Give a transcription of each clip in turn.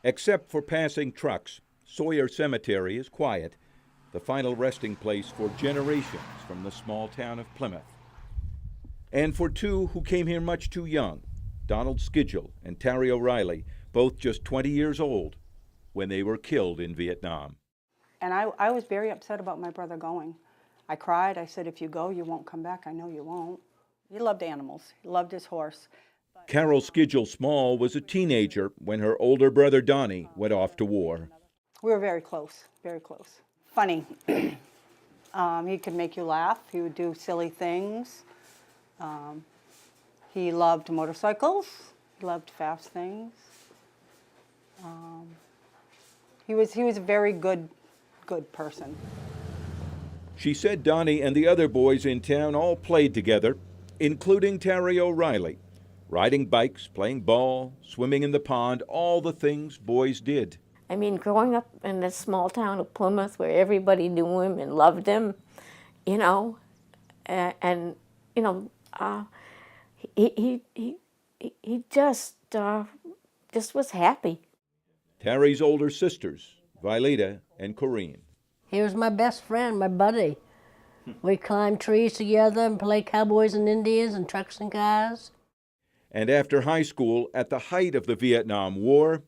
Except for passing trucks, Sawyer Cemetery is quiet, the final resting place for generations from the small town of Plymouth. And for two who came here much too young, Donald Skidgel and Terry O'Reilly, both just 20 years old, when they were killed in Vietnam. And I was very upset about my brother going. I cried. I said, if you go, you won't come back. I know you won't. He loved animals. He loved his horse. Carol Skidgel Small was a teenager when her older brother Donnie went off to war. We were very close, very close. Funny. He could make you laugh. He would do silly things. He loved motorcycles. He loved fast things. He was a very good person. She said Donnie and the other boys in town all played together, including Terry O'Reilly, riding bikes, playing ball, swimming in the pond, all the things boys did. I mean, growing up in this small town of Plymouth where everybody knew him and loved him, you know, and you know, he just was happy. Terry's older sisters, Vileta and Corinne. He was my best friend, my buddy. We climbed trees together and played cowboys and Indians and trucks and cars. And after high school, at the height of the Vietnam War,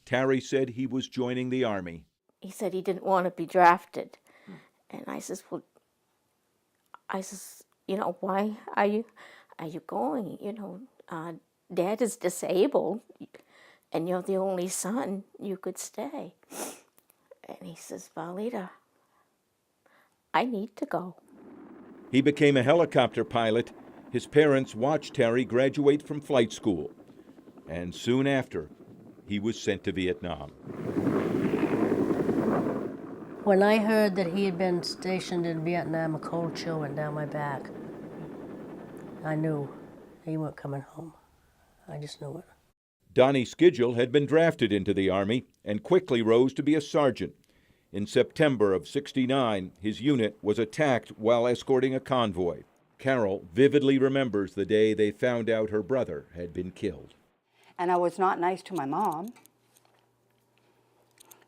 Terry said he was joining the Army. He said he didn't want to be drafted. And I says, well, you know, why are you going? You know, Dad is disabled and you're the only son, you could stay. And he says, Valita, I need to go. He became a helicopter pilot. His parents watched Terry graduate from flight school. And soon after, he was sent to Vietnam. When I heard that he had been stationed in Vietnam, a cold chill went down my back. I knew he wasn't coming home. I just knew it. Donnie Skidgel had been drafted into the Army and quickly rose to be a sergeant. In September of '69, his unit was attacked while escorting a convoy. Carol vividly remembers the day they found out her brother had been killed. And I was not nice to my mom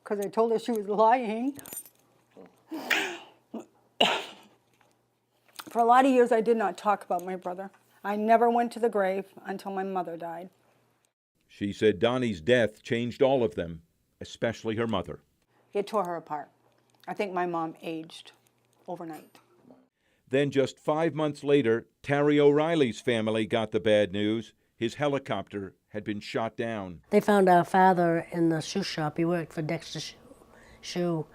because I told her she was lying. For a lot of years, I did not talk about my brother. I never went to the grave until my mother died. She said Donnie's death changed all of them, especially her mother. It tore her apart. I think my mom aged overnight. Then just 5 months later, Terry O'Reilly's family got the bad news. His helicopter had been shot down. They found our father in the shoe shop. He worked for Dexter Shoe,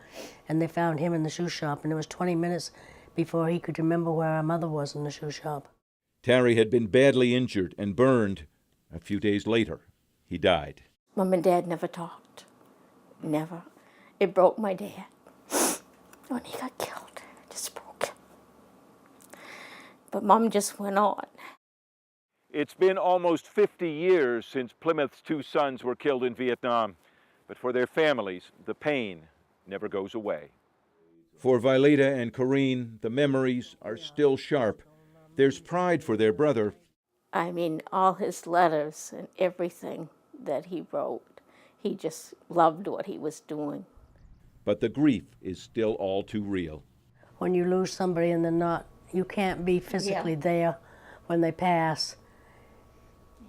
and they found him in the shoe shop, and it was 20 minutes before he could remember where our mother was in the shoe shop. Terry had been badly injured and burned. A few days later, he died. Mom and Dad never talked. Never. It broke my dad. When he got killed, it just broke him. But Mom just went on. It's been almost 50 years since Plymouth's two sons were killed in Vietnam. But for their families, the pain never goes away. For Vileta and Corinne, the memories are still sharp. There's pride for their brother. I mean, all his letters and everything that he wrote, he just loved what he was doing. But the grief is still all too real. When you lose somebody and they're not, you can't be physically there when they pass.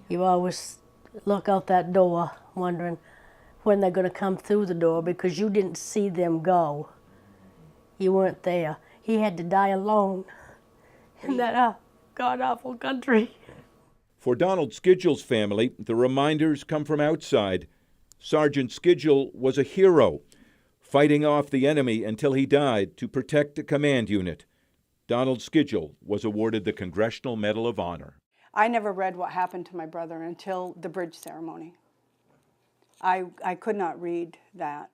You always look out that door wondering when they're going to come through the door because you didn't see them go. You weren't there. He had to die alone in that god-awful country. For Donald Skidgel's family, the reminders come from outside. Sergeant Skidgel was a hero, fighting off the enemy until he died to protect a command unit. Donald Skidgel was awarded the Congressional Medal of Honor. I never read what happened to my brother until the bridge ceremony. I could not read that.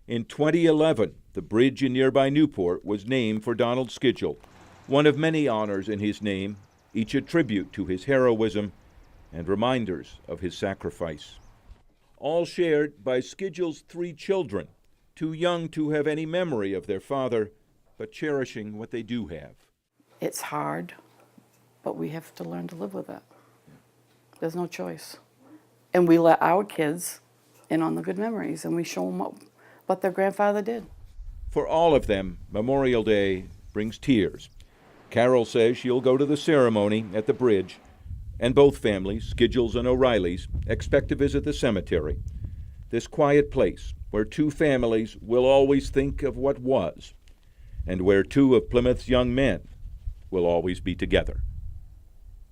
In 2011, the bridge in nearby Newport was named for Donald Skidgel, one of many honors in his name, each a tribute to his heroism and reminders of his sacrifice. All shared by Skidgel's 3 children, too young to have any memory of their father, but cherishing what they do have. It's hard, but we have to learn to live with it. There's no choice. And we let our kids in on the good memories, and we show them what their grandfather did. For all of them, Memorial Day brings tears. Carol says she'll go to the ceremony at the bridge, and both families, Schedul's and O'Reilly's, expect to visit the cemetery, this quiet place where two families will always think of what was, and where two of Plymouth's young men will always be together.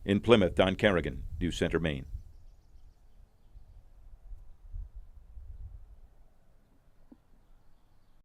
In Plymouth, Don Kerrigan, News Center, Maine.